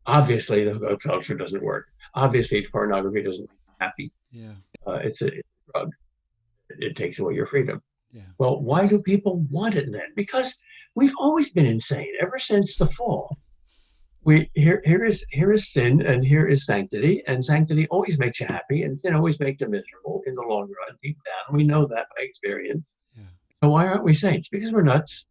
Obviously, the culture doesn't work. Obviously, pornography doesn't make you happy. Yeah. It's a drug. It takes away your freedom. Yeah. Well, why do people want it then? Because we've always been insane ever since the fall. Here is sin and here is sanctity, and sanctity always makes you happy, and sin always makes you miserable in the long run. Deep down, we know that by experience. Yeah. So why aren't we saints? Because we're nuts.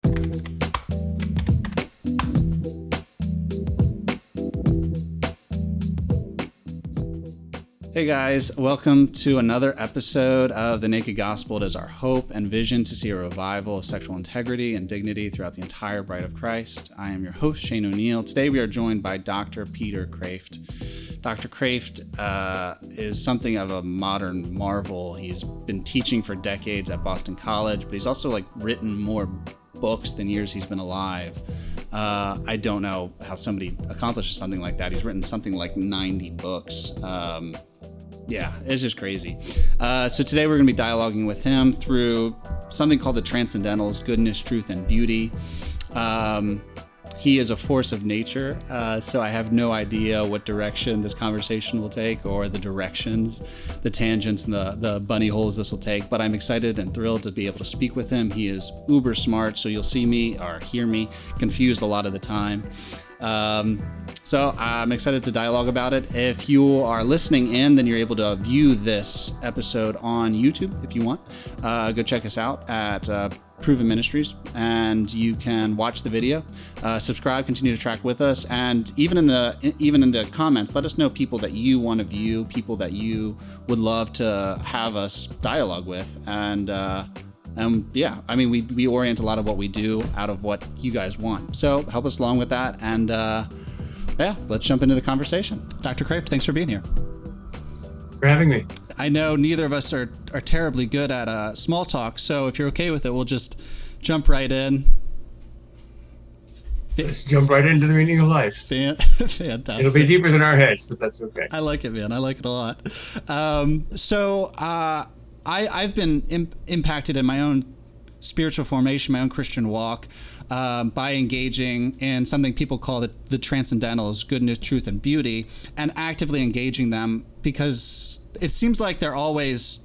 Hey guys, welcome to another episode of The Naked Gospel. It is our hope and vision to see a revival of sexual integrity and dignity throughout the entire bride of Christ. I am your host, Shane O'Neill. Today we are joined by Dr. Peter Kreeft. Dr. Kreeft is something of a modern marvel. He's been teaching for decades at Boston College, but he's also written more books than years he's been alive. I don't know how somebody accomplishes something like that. He's written something like 90 books. Yeah, it's just crazy. So today we're going to be dialoguing with him through something called the Transcendentals, Goodness, Truth, and Beauty. He is a force of nature, so I have no idea what direction this conversation will take, or the directions, the tangents, and the bunny holes this will take, but I'm excited and thrilled to be able to speak with him. He is uber smart, so you'll see me or hear me confused a lot of the time. So I'm excited to dialogue about it. If you are listening in, then you're able to view this episode on YouTube if you want. Go check us out at Proven Ministries, and you can watch the video, subscribe, continue to track with us, and even in the comments, let us know people that you want to view, people that you would love to have us dialogue with, and yeah, I mean, we orient a lot of what we do out of what you guys want. So help us along with that, and yeah, let's jump into the conversation. Dr. Kreeft, thanks for being here. For having me. I know neither of us are terribly good at small talk, so if you're okay with it, we'll just jump right in. Let's jump right into the meaning of life. Fantastic. It'll be deeper than our heads, but that's okay. I like it, man. I like it a lot. I've been impacted in my own spiritual formation, my own Christian walk, by engaging in something people call the Transcendentals, Goodness, Truth, and Beauty, and actively engaging them because it seems like they're always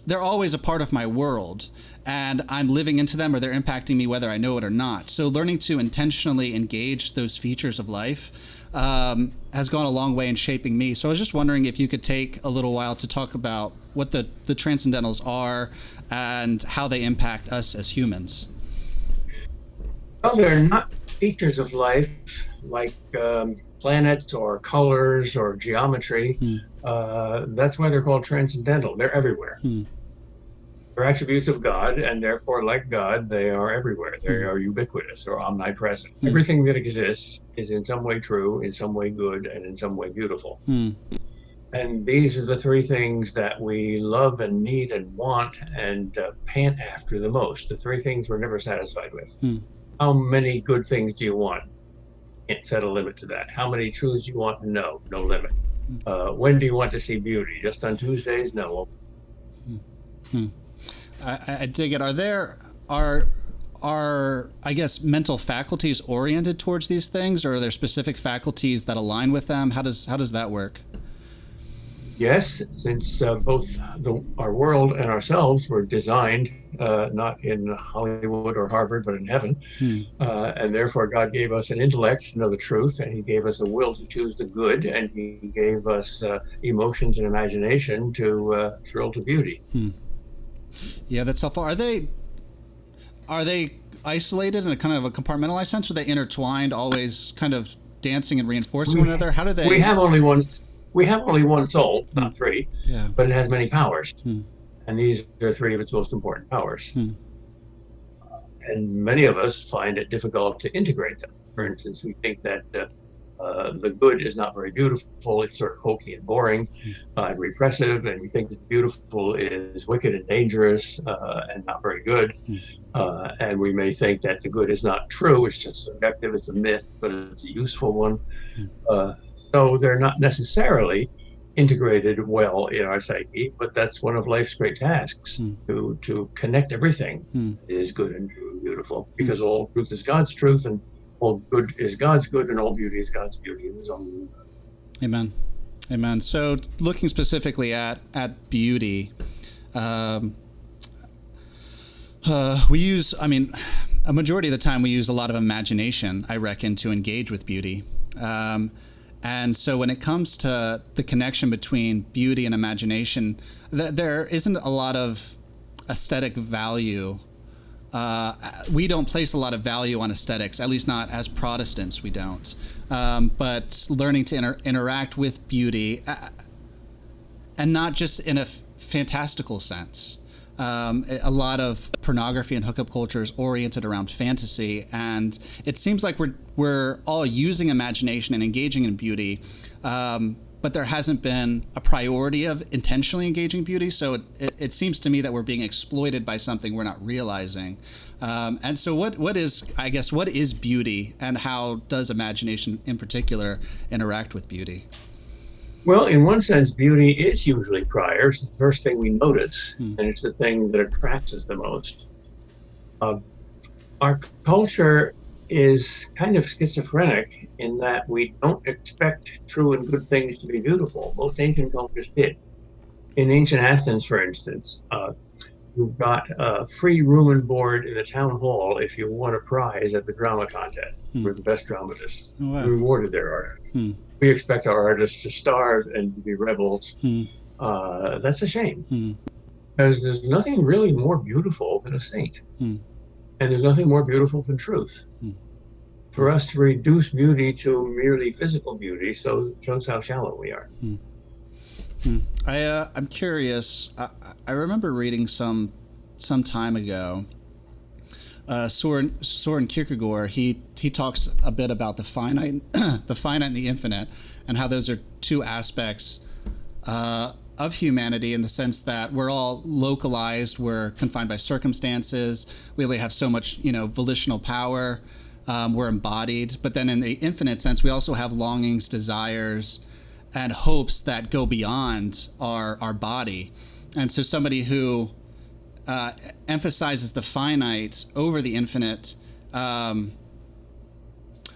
a part of my world, and I'm living into them, or they're impacting me whether I know it or not. So learning to intentionally engage those features of life has gone a long way in shaping me. So I was just wondering if you could take a little while to talk about what the Transcendentals are and how they impact us as humans. Well, they're not features of life like planets or colors or geometry. That's why they're called transcendental. They're everywhere. They're attributes of God, and therefore, like God, they are everywhere. They are ubiquitous or omnipresent. Everything that exists is in some way true, in some way good, and in some way beautiful. And these are the three things that we love and need and want and pant after the most. The three things we're never satisfied with. How many good things do you want? Can't set a limit to that. How many truths do you want to know? No limit. When do you want to see beauty? Just on Tuesdays? No. I dig it. Are I guess mental faculties oriented towards these things, or are there specific faculties that align with them? How does that work? Yes, since both our world and ourselves were designed not in Hollywood or Harvard, but in heaven. And therefore God gave us an intellect to know the truth, and he gave us a will to choose the good, and he gave us emotions and imagination to thrill to beauty. Yeah, that's helpful. Are they isolated in a kind of a compartmentalized sense, or are they intertwined, always kind of dancing and reinforcing one another? How do they? We have only one soul, not three, but it has many powers. And these are three of its most important powers. And many of us find it difficult to integrate them. For instance, we think that the good is not very beautiful. It's sort of hokey and boring and repressive. And we think that the beautiful is wicked and dangerous and not very good. And we may think that the good is not true. It's just subjective. It's a myth, but it's a useful one. So they're not necessarily integrated well in our psyche, but that's one of life's great tasks, to connect everything that is good and true and beautiful, because all truth is God's truth, and all good is God's good and all beauty is God's beauty in his own. Amen. Amen. So looking specifically at beauty, we use, a majority of the time we use a lot of imagination, I reckon, to engage with beauty. And so when it comes to the connection between beauty and imagination, there isn't a lot of aesthetic value. We don't place a lot of value on aesthetics, at least not as Protestants, we don't. But learning to interact with beauty, and not just in a fantastical sense. A lot of pornography and hookup culture is oriented around fantasy, and it seems like we're all using imagination and engaging in beauty, but there hasn't been a priority of intentionally engaging beauty. So it seems to me that we're being exploited by something we're not realizing. And so what is beauty, and how does imagination in particular interact with beauty? Well, in one sense, beauty is usually prior. It's the first thing we notice, and it's the thing that attracts us the most. Our culture is kind of schizophrenic in that we don't expect true and good things to be beautiful. Most ancient cultures did. In ancient Athens, for instance, you got free room and board in the town hall if you won a prize at the drama contest. We're the best dramatists. Oh, wow. We rewarded their art. We expect our artists to starve and to be rebels. That's a shame. Because there's nothing really more beautiful than a saint. And there's nothing more beautiful than truth. For us to reduce beauty to merely physical beauty shows how shallow we are. I'm curious. I remember reading some time ago. Soren Kierkegaard, he talks a bit about the finite, the finite and the infinite, and how those are two aspects of humanity, in the sense that we're all localized, we're confined by circumstances, we only have so much, volitional power, we're embodied. But then in the infinite sense, we also have longings, desires, and hopes that go beyond our body. And so somebody who emphasizes the finite over the infinite,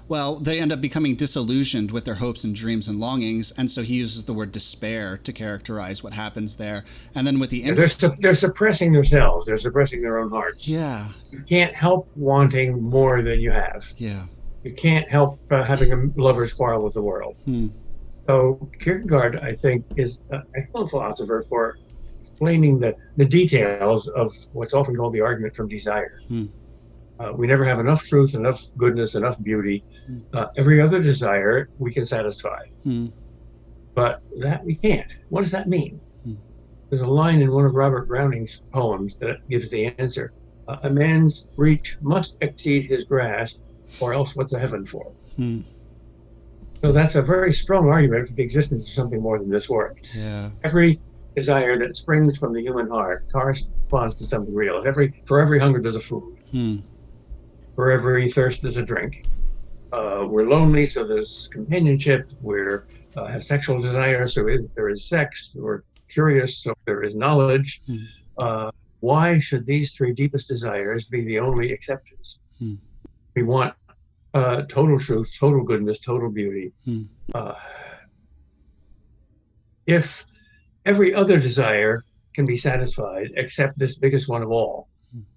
they end up becoming disillusioned with their hopes and dreams and longings, and so he uses the word despair to characterize what happens there. And then with the they're suppressing themselves. They're suppressing their own hearts. Yeah. You can't help wanting more than you have. Yeah. You can't help having a lover's quarrel with the world. So Kierkegaard, I think, is an excellent philosopher for explaining the details of what's often called the argument from desire. We never have enough truth, enough goodness, enough beauty. Every other desire we can satisfy, but that we can't. What does that mean? There's a line in one of Robert Browning's poems that gives the answer. A man's reach must exceed his grasp, or else what's a heaven for? So that's a very strong argument for the existence of something more than this world. Yeah. Every desire that springs from the human heart corresponds to something real. For every hunger, there's a food. For every thirst, there's a drink. We're lonely, so there's companionship. We have sexual desire, so there is sex. We're curious, so there is knowledge. Why should these three deepest desires be the only exceptions? We want total truth, total goodness, total beauty. If every other desire can be satisfied except this biggest one of all,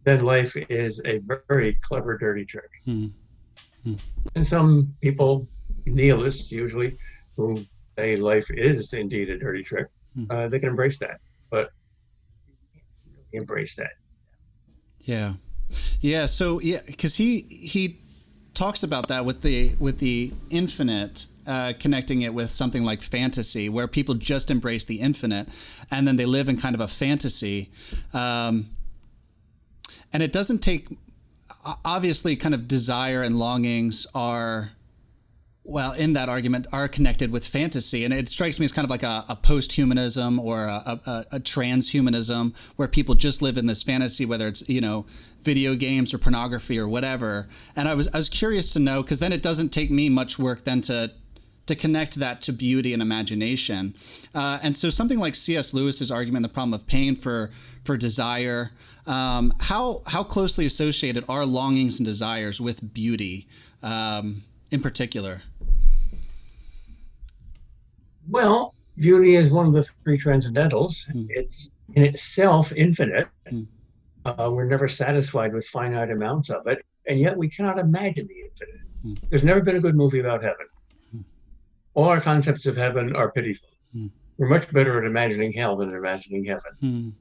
then life is a very clever, dirty trick. And some people, nihilists usually, who say life is indeed a dirty trick, they can embrace that, but embrace that. Yeah. So because he talks about that with the infinite, connecting it with something like fantasy, where people just embrace the infinite, and then they live in kind of a fantasy. And it doesn't take, obviously, kind of desire and longings are, in that argument, are connected with fantasy. And it strikes me as kind of like a post-humanism or a transhumanism, where people just live in this fantasy, whether it's, video games or pornography or whatever. And I was curious to know, because then it doesn't take me much work then to connect that to beauty and imagination. And so something like C.S. Lewis's argument, The Problem of Pain for desire, how closely associated are longings and desires with beauty in particular? Well, beauty is one of the three transcendentals. It's in itself infinite. We're never satisfied with finite amounts of it, and yet we cannot imagine the infinite. There's never been a good movie about heaven. All our concepts of heaven are pitiful. We're much better at imagining hell than at imagining heaven.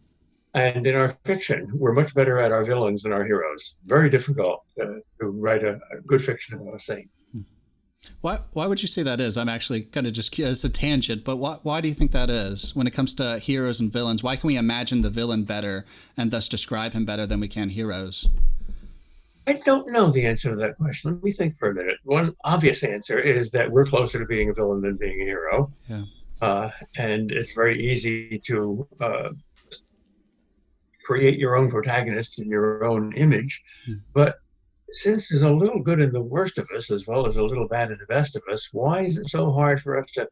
And in our fiction, we're much better at our villains than our heroes. Very difficult to write a good fiction about a saint. Why would you say that is? I'm actually kind of just, it's a tangent, but why do you think that is when it comes to heroes and villains? Why can we imagine the villain better and thus describe him better than we can heroes? I don't know the answer to that question. Let me think for a minute. One obvious answer is that we're closer to being a villain than being a hero. Yeah. And it's very easy to create your own protagonist in your own image. But since there's a little good in the worst of us, as well as a little bad in the best of us, why is it so hard for us to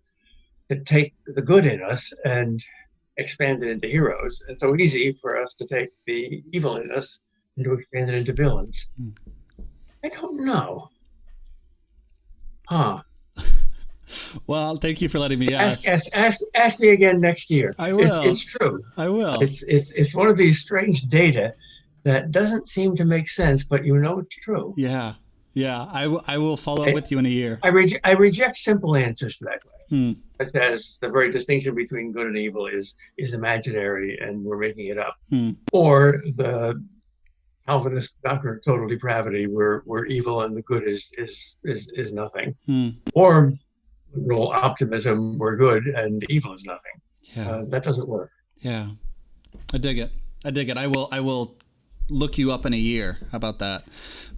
take the good in us and expand it into heroes? It's so easy for us to take the evil in us and to expand it into villains. I don't know. Well, thank you for letting me ask. Ask me again next year. I will. It's true. I will. It's one of these strange data that doesn't seem to make sense, but you know it's true. Yeah. I will follow up with you in a year. I reject simple answers to that question. Such as the very distinction between good and evil is imaginary and we're making it up. Or the Calvinist doctrine of total depravity, where evil and the good is nothing. Or liberal optimism, where good and evil is nothing. Yeah. That doesn't work. Yeah. I dig it. I will look you up in a year. How about that?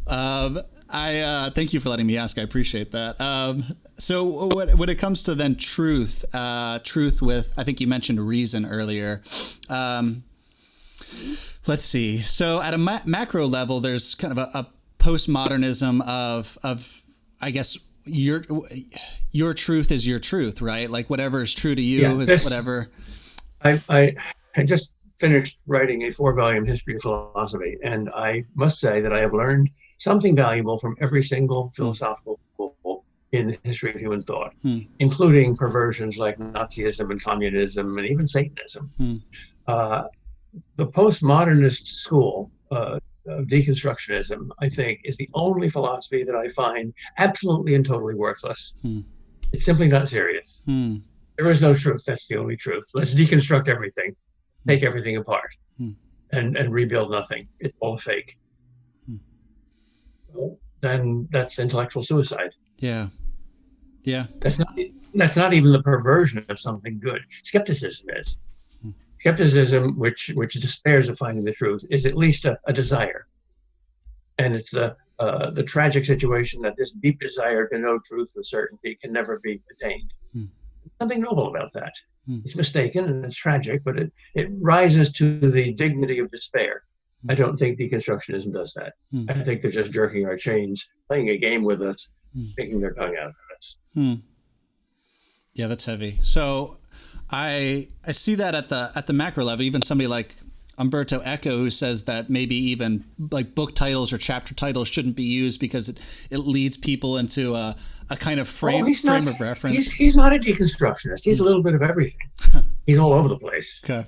I thank you for letting me ask. I appreciate that. So when it comes to then truth with, I think you mentioned reason earlier. Let's see. So at a macro level, there's kind of a postmodernism of I guess your truth is your truth, right? Like whatever is true to you is whatever. I just finished writing a 4-volume history of philosophy, and I must say that I have learned something valuable from every single philosophical school in the history of human thought, including perversions like Nazism and communism and even Satanism. The postmodernist school of deconstructionism, I think, is the only philosophy that I find absolutely and totally worthless. It's simply not serious. There is no truth. That's the only truth. Let's deconstruct everything, take everything apart, and rebuild nothing. It's all fake. Well, then that's intellectual suicide. Yeah. That's not even the perversion of something good. Skepticism is. Skepticism, which despairs of finding the truth, is at least a desire, and it's the tragic situation that this deep desire to know truth with certainty can never be attained. Something noble about that. It's mistaken and it's tragic, but it rises to the dignity of despair. I don't think deconstructionism does that. I think they're just jerking our chains, playing a game with us, taking their tongue out of us. Yeah, that's heavy. So I see that at the macro level. Even somebody like Umberto Eco, who says that maybe even like book titles or chapter titles shouldn't be used because it leads people into a kind of frame of reference. He's not a deconstructionist. He's a little bit of everything. He's all over the place. Okay.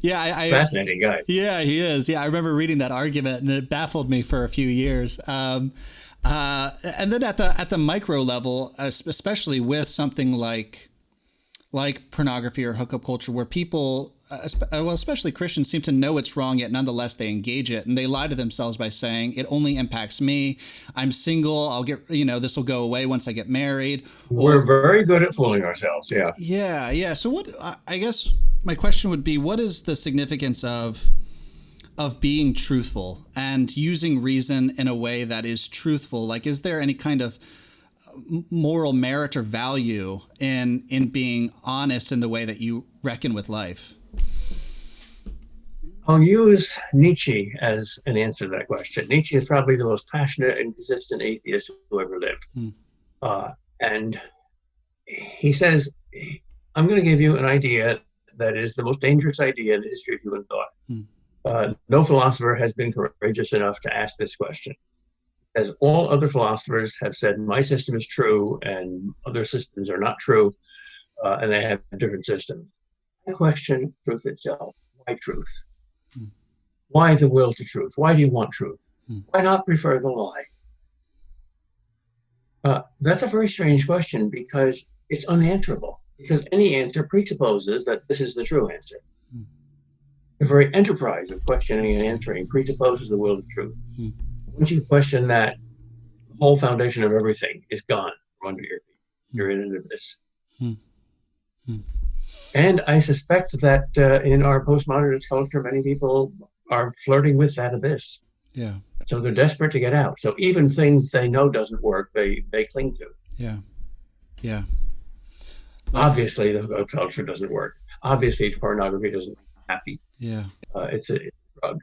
Yeah, fascinating guy. Yeah, he is. Yeah, I remember reading that argument, and it baffled me for a few years. And then at the micro level, especially with something like pornography or hookup culture, where people, especially Christians, seem to know it's wrong, yet nonetheless they engage it, and they lie to themselves by saying it only impacts me. I'm single. I'll get, this will go away once I get married. We're very good at fooling ourselves. Yeah. Yeah. So what? I guess my question would be, what is the significance of being truthful and using reason in a way that is truthful? Like, is there any kind of moral merit or value in being honest in the way that you reckon with life? I'll use Neitzsche as an answer to that question. Neitzsche is probably the most passionate and consistent atheist who ever lived. And he says, I'm going to give you an idea that is the most dangerous idea in the history of human thought. No philosopher has been courageous enough to ask this question. As all other philosophers have said, my system is true and other systems are not true, and they have different systems. I question truth itself. Why truth? Why the will to truth? Why do you want truth? Why not prefer the lie? That's a very strange question because it's unanswerable. Because any answer presupposes that this is the true answer. The very enterprise of questioning and answering presupposes the will to truth. Once you question that, the whole foundation of everything is gone from under your feet. You're in an abyss. And I suspect that in our postmodernist culture, many people are flirting with that abyss. Yeah. So they're desperate to get out. So even things they know doesn't work, they cling to. Yeah. Yeah. Obviously, the culture doesn't work. Obviously, pornography doesn't make you happy. Yeah. It's a drug.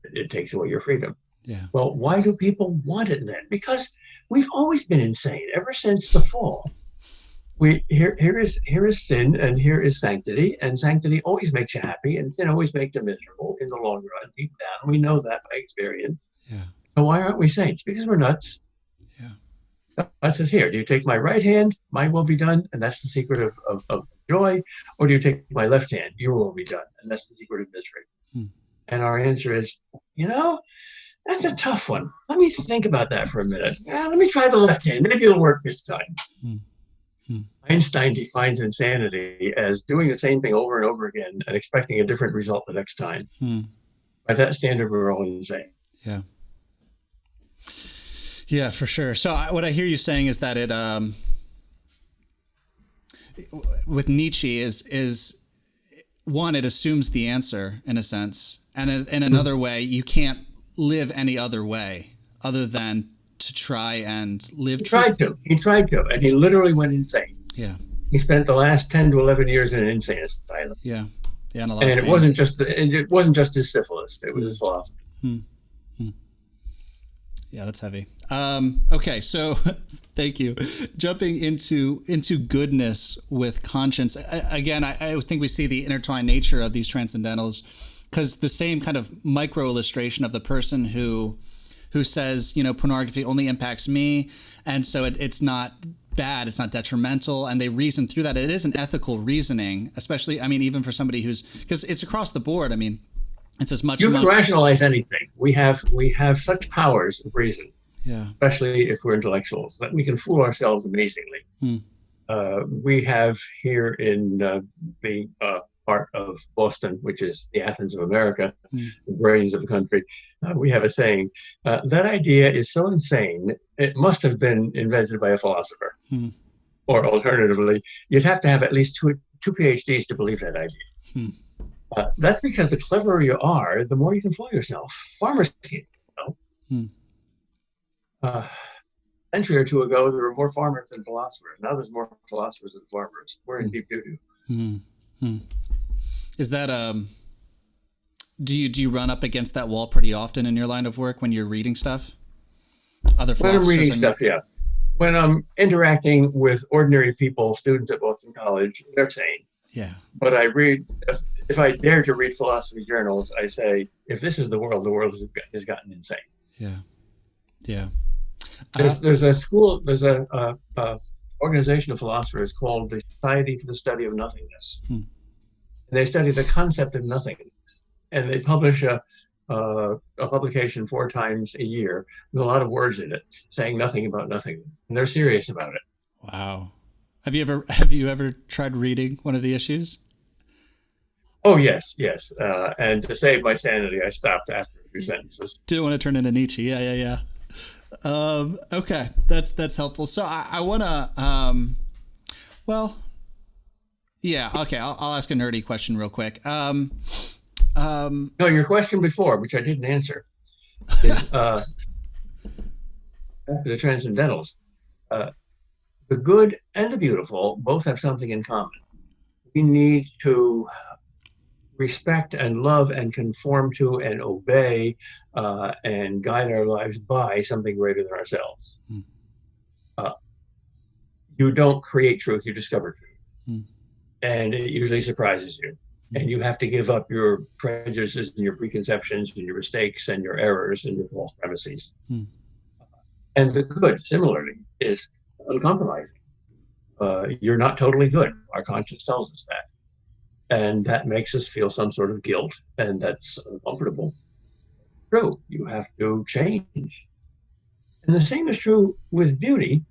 It takes away your freedom. Yeah. Well, why do people want it then? Because we've always been insane ever since the fall. Here is sin and here is sanctity, and sanctity always makes you happy, and sin always makes you miserable in the long run. Deep down, we know that by experience. Yeah. So why aren't we saints? Because we're nuts. Yeah. God says, here, do you take my right hand, my will be done, and that's the secret of joy, or do you take my left hand, your will be done, and that's the secret of misery? And our answer is, that's a tough one. Let me think about that for a minute. Let me try the left hand. Maybe it'll work this time. Einstein defines insanity as doing the same thing over and over again and expecting a different result the next time. By that standard, we're all insane. Yeah. Yeah, for sure. So what I hear you saying is that it, with Nietzsche is one, it assumes the answer in a sense. And in another way, you can't live any other way other than to try and live. He tried to, and he literally went insane. Yeah. He spent the last 10 to 11 years in an insane asylum. Yeah. Yeah. And it wasn't just his syphilis. It was his philosophy. Yeah, that's heavy. Okay, so thank you. Jumping into goodness with conscience. Again, I think we see the intertwined nature of these transcendentals, because the same kind of micro illustration of the person who says, pornography only impacts me, and so it's not bad, it's not detrimental, and they reason through that. It is an ethical reasoning, especially, even for somebody because it's across the board. It's as much. You can rationalize anything. We have such powers of reason, especially if we're intellectuals, that we can fool ourselves amazingly. We have here in the part of Boston, which is the Athens of America, the brains of the country, we have a saying, that idea is so insane, it must have been invented by a philosopher. Or alternatively, you'd have to have at least two Ph.D.s to believe that idea. That's because the cleverer you are, the more you can fool yourself. Farmers can't, a century or two ago, there were more farmers than philosophers. Now there's more philosophers than farmers. We're in deep doo-doo. Is that do you run up against that wall pretty often in your line of work when you're reading stuff? Other philosophers? When I'm reading stuff, yeah. When I'm interacting with ordinary people, students at Boston College, they're sane. Yeah. But I read, if I dare to read philosophy journals, I say, if this is the world has gotten insane. Yeah. Yeah. There's a organization of philosophers called the Society for the Study of Nothingness. And they study the concept of nothingness. And they publish a publication 4 times a year with a lot of words in it, saying nothing about nothing. And they're serious about it. Wow. Have you ever tried reading one of the issues? Oh, yes. And to save my sanity, I stopped after a few sentences. Didn't want to turn into Nietzsche. Yeah. Okay, that's helpful. So I want to, okay, I'll ask a nerdy question real quick. No, your question before, which I didn't answer, is after the Transcendentals. The good and the beautiful both have something in common. We need to respect and love and conform to and obey and guide our lives by something greater than ourselves. you don't create truth, you discover truth. Hmm. And it usually surprises you. And you have to give up your prejudices and your preconceptions and your mistakes and your errors and your false premises. And the good, similarly, is uncompromising. You're not totally good. Our conscience tells us that. And that makes us feel some sort of guilt, and that's uncomfortable. True, you have to change. And the same is true with beauty,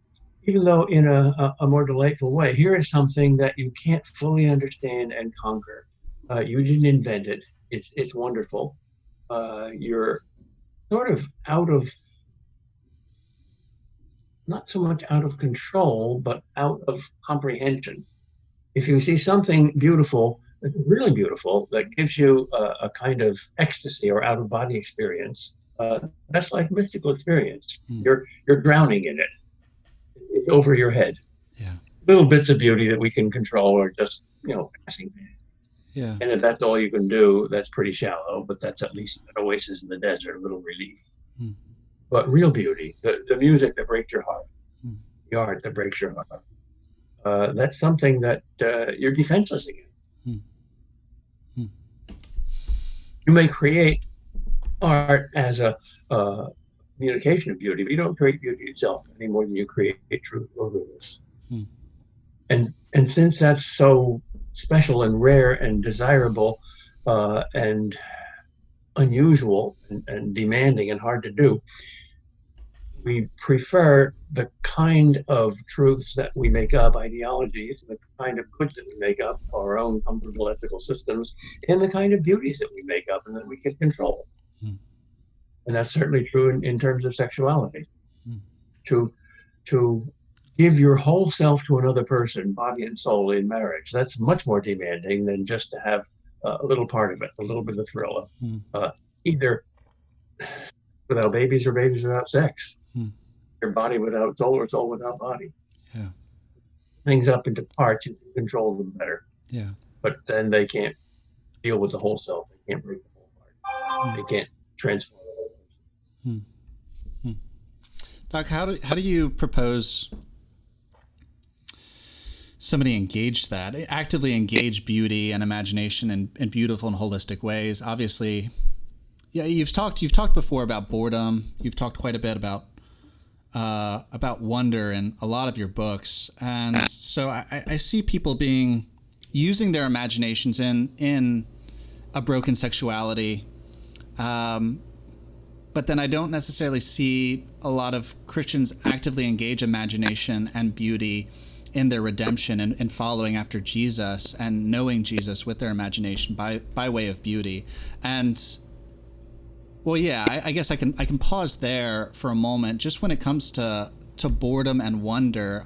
even though in a more delightful way. Here is something that you can't fully understand and conquer. You didn't invent it. It's wonderful. You're sort of out of, not so much out of control, but out of comprehension. If you see something beautiful, really beautiful, that gives you a kind of ecstasy or out of body experience, that's like mystical experience. You're drowning in it. It's over your head. Yeah. Little bits of beauty that we can control are just, passing. Yeah. And if that's all you can do, that's pretty shallow, but that's at least an oasis in the desert, a little relief. But real beauty, the music that breaks your heart, the art that breaks your heart, that's something that you're defenseless against. You may create art as a communication of beauty, but you don't create beauty itself any more than you create truth or goodness. And since that's so special and rare and desirable and unusual and demanding and hard to do, we prefer the kind of truths that we make up, ideologies, the kind of goods that we make up, our own comfortable ethical systems, and the kind of beauties that we make up and that we can control. And that's certainly true in terms of sexuality. To give your whole self to another person, body and soul, in marriage, that's much more demanding than just to have a little part of it, a little bit of thrill of either without babies or babies without sex. Your body without soul or soul without body. Yeah. Things up into parts, you can control them better. Yeah. But then they can't deal with the whole self. They can't break the whole part. They can't transform the whole person. Doc, how do you propose somebody actively engage beauty and imagination in beautiful and holistic ways? Obviously, yeah, you've talked before about boredom. You've talked quite a bit about wonder in a lot of your books, and so I see people using their imaginations in a broken sexuality, but then I don't necessarily see a lot of Christians actively engage imagination and beauty in their redemption and following after Jesus and knowing Jesus with their imagination by way of beauty. And well, yeah, I guess I can pause there for a moment, just when it comes to boredom and wonder.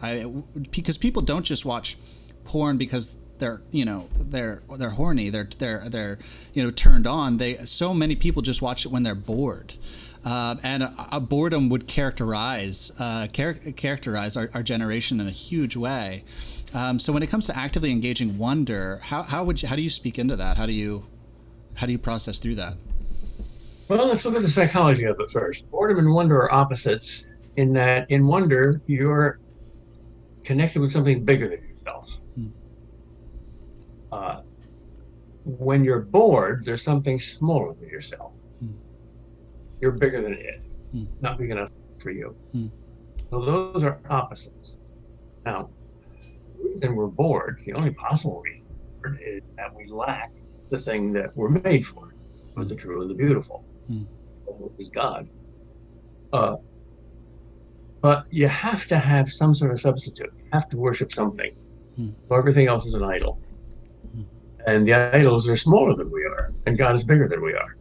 Because people don't just watch porn because they're horny, they're turned on. So many people just watch it when they're bored, and a boredom would characterize our generation in a huge way. So when it comes to actively engaging wonder, how do you speak into that? How do you process through that? Well, let's look at the psychology of it first. Boredom and wonder are opposites in that in wonder, you're connected with something bigger than yourself. When you're bored, there's something smaller than yourself. You're bigger than it, not big enough for you. So those are opposites. Now, the reason we're bored, the only possible reason we're bored, is that we lack the thing that we're made for, the true and the beautiful, which is God. But you have to have some sort of substitute. You have to worship something. So everything else is an idol. And the idols are smaller than we are, and God is bigger than we are.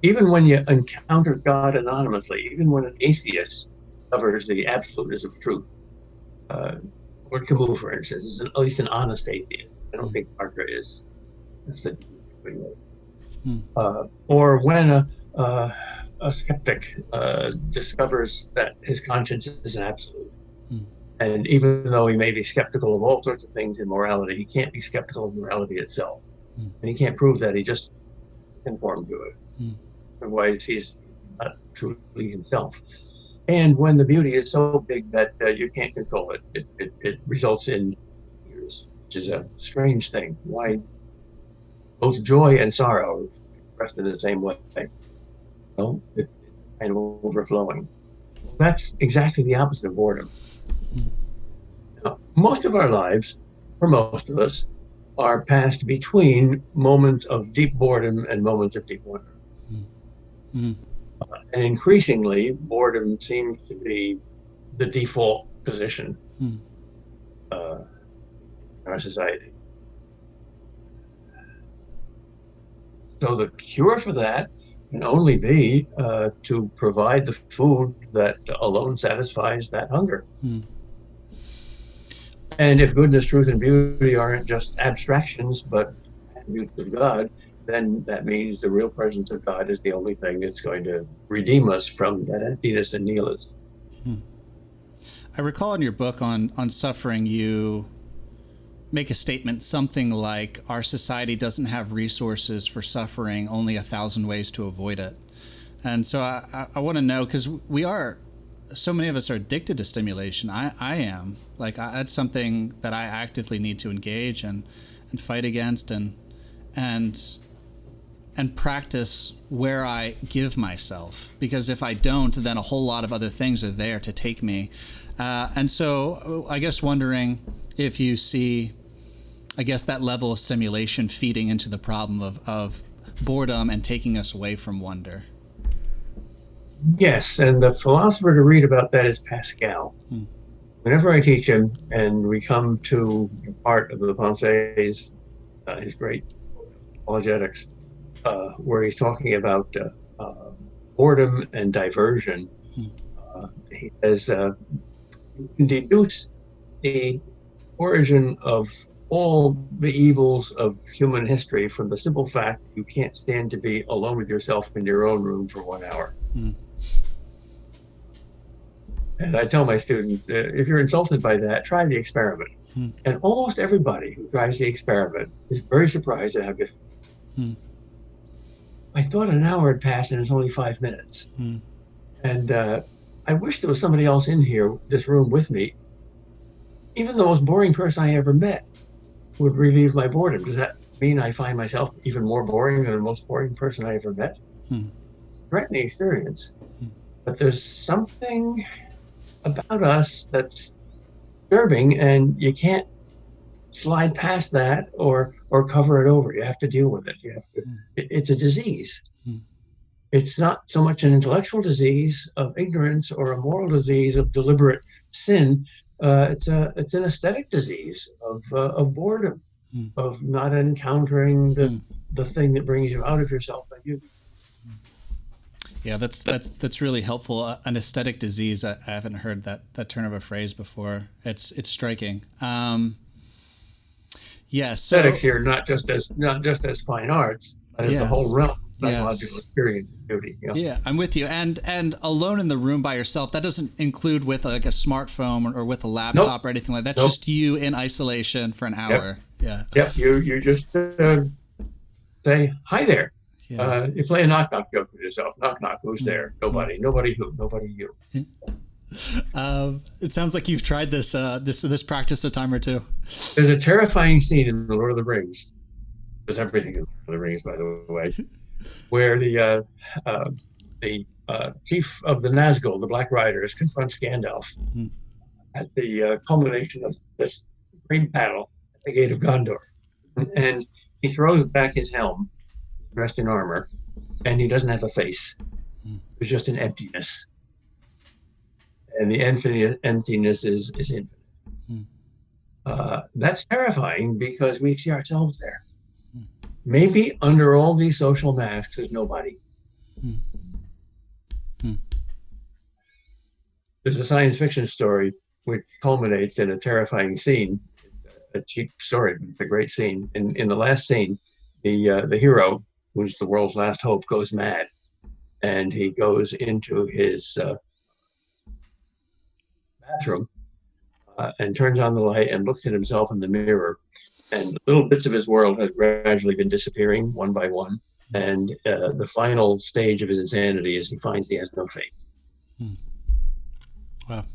Even when you encounter God anonymously, even when an atheist discovers the absoluteness of truth, or Camus, for instance, is at least an honest atheist. I don't think Parker is. That's the or when a skeptic discovers that his conscience is an absolute. And even though he may be skeptical of all sorts of things in morality, he can't be skeptical of morality itself. And he can't prove that, he just conformed to it. Otherwise, he's not truly himself. And when the beauty is so big that you can't control it, it results in tears, which is a strange thing. Why both joy and sorrow are expressed in the same way? Well, it's kind of overflowing. That's exactly the opposite of boredom. Now, most of our lives, for most of us, are passed between moments of deep boredom and moments of deep wonder. Mm-hmm. And increasingly, boredom seems to be the default position in our society. So the cure for that can only be to provide the food that alone satisfies that hunger. And if goodness, truth, and beauty aren't just abstractions, but attributes of God, then that means the real presence of God is the only thing that's going to redeem us from that emptiness and nihilism. I recall in your book on suffering, you make a statement something like, our society doesn't have resources for suffering, only 1,000 ways to avoid it. And so I want to know, because so many of us are addicted to stimulation. I am. Like, that's something that I actively need to engage and fight against and practice where I give myself. Because if I don't, then a whole lot of other things are there to take me. And so I guess wondering if you see, I guess, that level of stimulation feeding into the problem of boredom and taking us away from wonder. Yes, and the philosopher to read about that is Pascal. Whenever I teach him, and we come to the part of the Pensées, his great Apologetics, where he's talking about boredom and diversion, he says, you can deduce the origin of all the evils of human history from the simple fact you can't stand to be alone with yourself in your own room for 1 hour. And I tell my students, if you're insulted by that, try the experiment. And almost everybody who tries the experiment is very surprised at how different. I thought an hour had passed and it's only 5 minutes. And I wish there was somebody else in here, this room with me. Even the most boring person I ever met would relieve my boredom. Does that mean I find myself even more boring than the most boring person I ever met? Threatening experience. But there's something about us that's disturbing, and you can't slide past that or cover it over. You have to deal with it. It's a disease. It's not so much an intellectual disease of ignorance or a moral disease of deliberate sin. It's an aesthetic disease of boredom, of not encountering the thing that brings you out of yourself and you. Yeah, that's really helpful. An aesthetic disease. I haven't heard that turn of a phrase before. It's striking. Yeah, so aesthetics here, not just as fine arts, but as the whole realm of psychological experience and beauty. Yeah, I'm with you. And alone in the room by yourself, that doesn't include with like a smartphone or with a laptop or anything like that. That's just you in isolation for an hour. Yep. You just say hi there. You play a knock-knock joke with yourself. Knock, knock, who's there? Nobody. Nobody who? Nobody you. It sounds like you've tried this practice a time or two. There's a terrifying scene in The Lord of the Rings. There's everything in The Lord of the Rings, by the way, where the chief of the Nazgul, the Black Riders, confronts Gandalf at the culmination of this great battle at the Gate of Gondor. And he throws back his helm, dressed in armor, and he doesn't have a face. There's just an emptiness. And the emptiness is infinite. That's terrifying because we see ourselves there. Maybe under all these social masks, there's nobody. There's a science fiction story which culminates in a terrifying scene. It's a cheap story, but it's a great scene. In the last scene, the hero, who's the world's last hope, goes mad, and he goes into his bathroom and turns on the light and looks at himself in the mirror, and little bits of his world has gradually been disappearing one by one, and the final stage of his insanity is he finds he has no faith. Wow.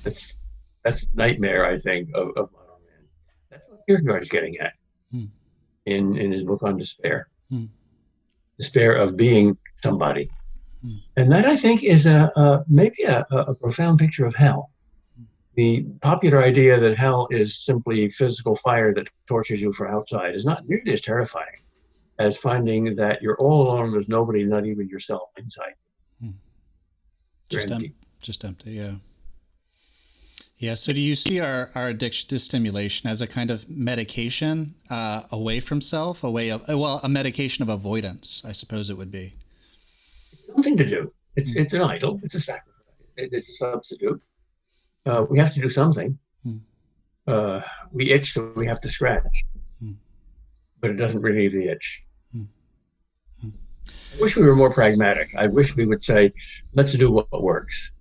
That's the nightmare, I think, of modern man. That's what Kierkegaard's getting at in his book on despair. Despair of being somebody. And that, I think, is maybe a profound picture of hell. The popular idea that hell is simply physical fire that tortures you from outside is not nearly as terrifying as finding that you're all alone, there's nobody, not even yourself, inside. Just empty, yeah. Yeah, so do you see our addiction to stimulation as a kind of medication away from self, a medication of avoidance, I suppose it would be? It's something to do. It's an idol. It's a sacrifice. It's a substitute. We have to do something. We itch, so we have to scratch. But it doesn't relieve the itch. I wish we were more pragmatic. I wish we would say, let's do what works.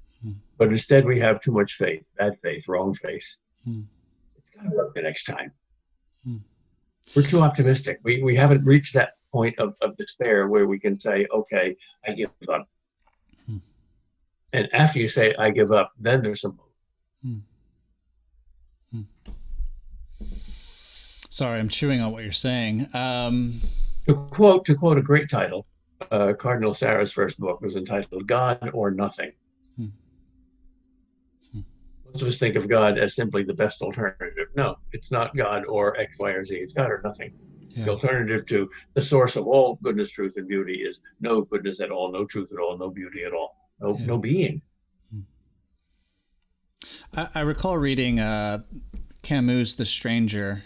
But instead, we have too much faith, bad faith, wrong faith. It's got to work the next time. We're too optimistic. We haven't reached that point of despair where we can say, okay, I give up. And after you say, I give up, then there's some hope. Sorry, I'm chewing on what you're saying. To quote a great title, Cardinal Sarah's first book was entitled God or Nothing. Most of us think of God as simply the best alternative. No, it's not God or X, Y, or Z. It's God or nothing. Yeah. The alternative to the source of all goodness, truth, and beauty is no goodness at all, no truth at all, no beauty at all, no being. I recall reading Camus' The Stranger.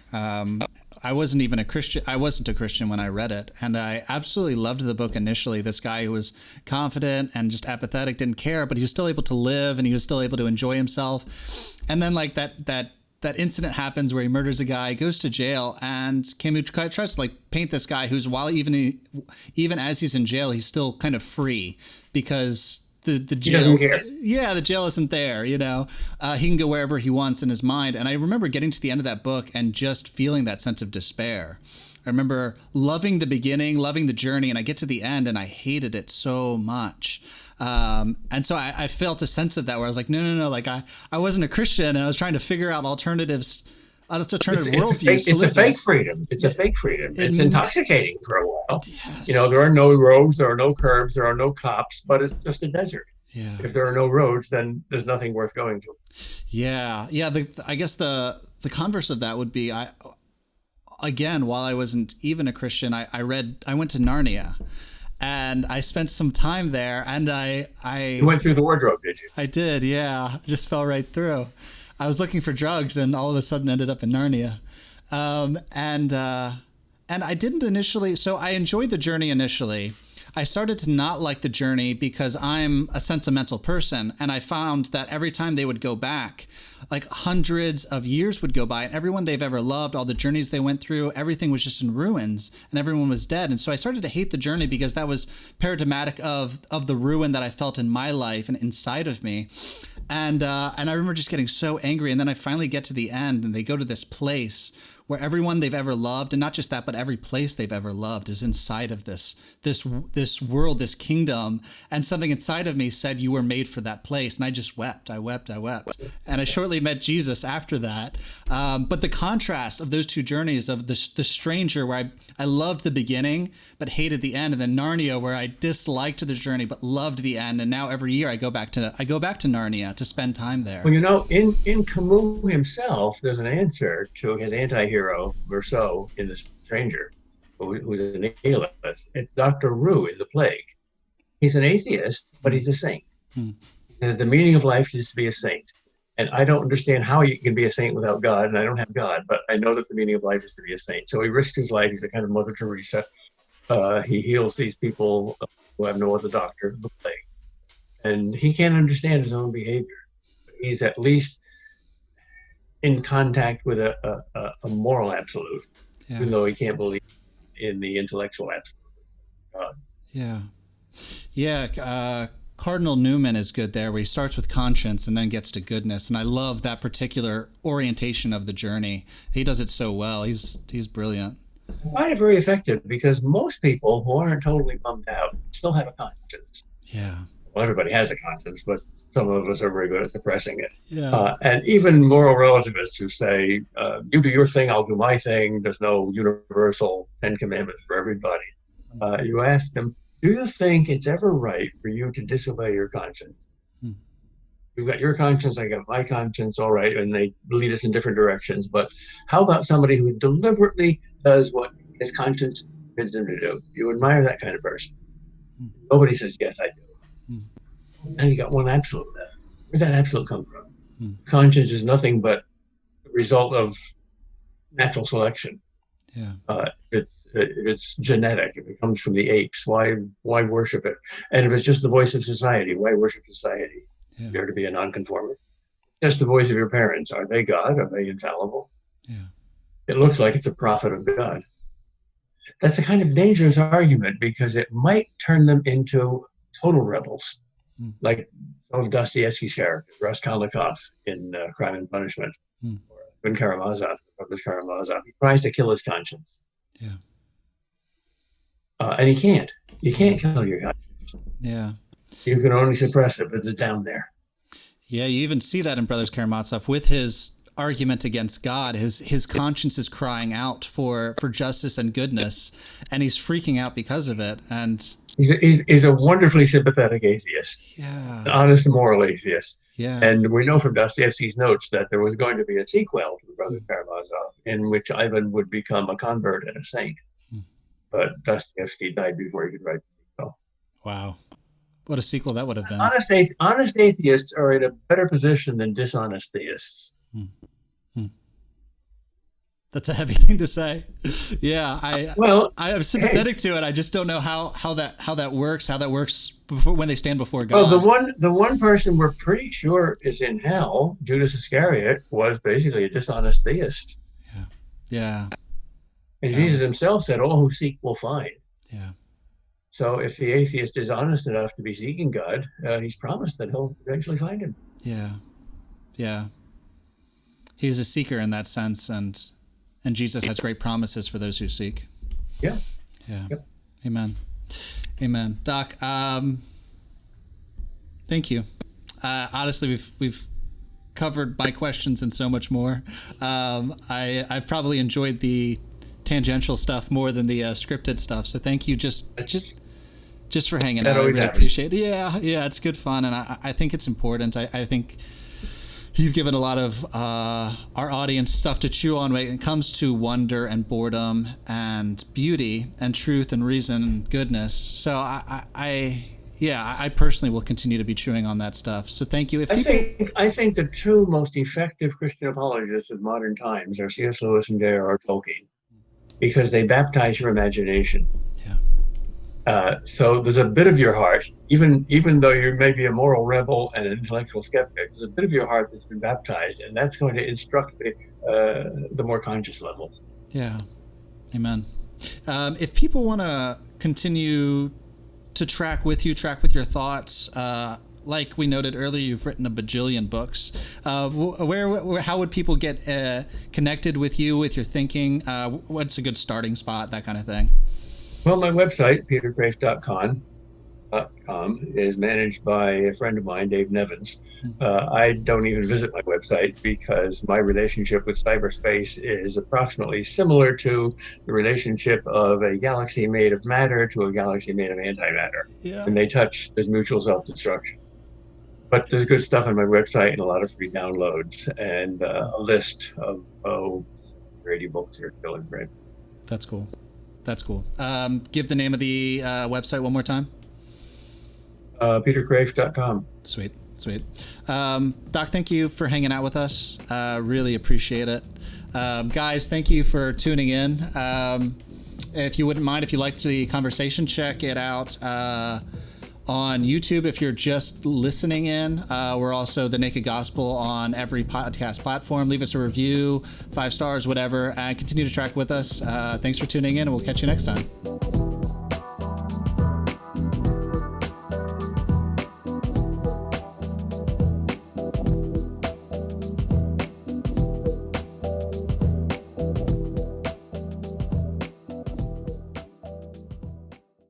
I wasn't even a Christian. I wasn't a Christian when I read it, and I absolutely loved the book initially. This guy who was confident and just apathetic, didn't care, but he was still able to live and he was still able to enjoy himself. And then like that incident happens where he murders a guy, goes to jail, and Camus tries to like paint this guy who's even as he's in jail, he's still kind of free because the jail, the jail isn't there, you know. He can go wherever he wants in his mind. And I remember getting to the end of that book and just feeling that sense of despair. I remember loving the beginning, loving the journey, and I get to the end and I hated it so much. And so I felt a sense of that where I was like, no, like I wasn't a Christian and I was trying to figure out alternatives. Alternative worldviews. It's a fake freedom. It's a fake freedom. It's intoxicating for a while. Yes. You know, there are no roads, there are no curbs, there are no cops, but it's just a desert. Yeah. If there are no roads, then there's nothing worth going to. Yeah. I guess the converse of that would be, while I wasn't even a Christian, I went to Narnia. And I spent some time there, and You went through the wardrobe, did you? I did, yeah. Just fell right through. I was looking for drugs and all of a sudden ended up in Narnia. And I didn't initially, so I enjoyed the journey initially. I started to not like the journey because I'm a sentimental person. And I found that every time they would go back, like hundreds of years would go by and everyone they've ever loved, all the journeys they went through, everything was just in ruins and everyone was dead. And so I started to hate the journey because that was paradigmatic of the ruin that I felt in my life and inside of me. And I remember just getting so angry. And then I finally get to the end and they go to this place where everyone they've ever loved, and not just that, but every place they've ever loved is inside of this world, this kingdom. And something inside of me said, you were made for that place. And I just wept. I wept. And I shortly met Jesus after that. But the contrast of those two journeys of the stranger where I loved the beginning, but hated the end. And then Narnia where I disliked the journey, but loved the end. And now every year I go back to Narnia to spend time there. Well, you know, in Camus himself, there's an answer to his anti-hero, Rousseau, in The Stranger, who's a nihilist. It's Dr. Roux in The Plague. He's an atheist, but he's a saint. He says the meaning of life is to be a saint. And I don't understand how you can be a saint without God, and I don't have God, but I know that the meaning of life is to be a saint. So he risks his life. He's a kind of Mother Teresa. He heals these people who have no other doctor, the plague. And he can't understand his own behavior. He's at least in contact with a moral absolute, even though he can't believe in the intellectual absolute. Cardinal Newman is good there, where he starts with conscience and then gets to goodness, and I love that particular orientation of the journey. He does it so well. He's brilliant. I find it very effective because most people who aren't totally bummed out still have a conscience. Yeah. well, everybody has a conscience, but some of us are very good at suppressing it. Yeah. And even moral relativists who say, you do your thing, I'll do my thing. There's no universal 10 commandments for everybody. You ask them, do you think it's ever right for you to disobey your conscience? Hmm. You've got your conscience, I got my conscience, all right, and they lead us in different directions. But how about somebody who deliberately does what his conscience bids him to do? You admire that kind of person. Nobody says, yes, I do. And you got one absolute left. Where'd that absolute come from? Conscience is nothing but the result of natural selection. Yeah. It's genetic. If it comes from the apes, why worship it? And if it's just the voice of society, why worship society? Yeah. You're to be a nonconformist. Just the voice of your parents. Are they God? Are they infallible? Yeah. It looks like it's a prophet of God. That's a kind of dangerous argument because it might turn them into total rebels, like some of Dostoevsky's characters, Raskolnikov in Crime and Punishment, or Ben Karamazov, Brothers Karamazov. He tries to kill his conscience. Yeah. And he can't. You can't kill your conscience. Yeah. You can only suppress it, but it's down there. Yeah, you even see that in Brothers Karamazov with his argument against God. His conscience is crying out for justice and goodness, and he's freaking out because of it. And he's a wonderfully sympathetic atheist. Yeah. An honest moral atheist. Yeah. And we know from Dostoevsky's notes that there was going to be a sequel to the Brothers Karamazov in which Ivan would become a convert and a saint. But Dostoevsky died before he could write the sequel. Wow. What a sequel that would have been. Honest atheists are in a better position than dishonest theists. That's a heavy thing to say. Yeah, I am sympathetic to it. I just don't know how that works. How that works when they stand before God. Well, the one person we're pretty sure is in hell, Judas Iscariot, was basically a dishonest theist. Yeah. Yeah. And Jesus himself said, "All who seek will find." Yeah. So if the atheist is honest enough to be seeking God, he's promised that he'll eventually find him. Yeah. Yeah. He's a seeker in that sense, and Jesus has great promises for those who seek. Yeah. Yeah. Yep. Amen. Amen. Doc, thank you. Honestly, we've covered my questions and so much more. I've probably enjoyed the tangential stuff more than the scripted stuff. So thank you just for hanging out. I really appreciate it. Yeah, it's good fun, and I think it's important. I think you've given a lot of our audience stuff to chew on when it comes to wonder and boredom and beauty and truth and reason and goodness. So I personally will continue to be chewing on that stuff. So thank you. I think the two most effective Christian apologists of modern times are C.S. Lewis and J.R.R. Tolkien, because they baptize your imagination. So there's a bit of your heart, even though you may be a moral rebel and an intellectual skeptic, there's a bit of your heart that's been baptized, and that's going to instruct the more conscious level. Yeah. Amen. If people want to continue to track with your thoughts, like we noted earlier, you've written a bajillion books. How would people get connected with you, with your thinking? What's a good starting spot, that kind of thing? Well, my website, peterkreeft.com, is managed by a friend of mine, Dave Nevins. I don't even visit my website because my relationship with cyberspace is approximately similar to the relationship of a galaxy made of matter to a galaxy made of antimatter. Yeah. When they touch, there's mutual self-destruction. But there's good stuff on my website and a lot of free downloads and a list of 80 books that are still in print. That's cool. Give the name of the website one more time. peterkreeft.com. Sweet. Doc, thank you for hanging out with us. Really appreciate it. Guys, thank you for tuning in. If you wouldn't mind, if you liked the conversation, check it out on YouTube. If you're just listening in, we're also the Naked Gospel on every podcast platform. Leave us a review, 5 stars, whatever, and continue to track with us. Thanks for tuning in, and we'll catch you next time.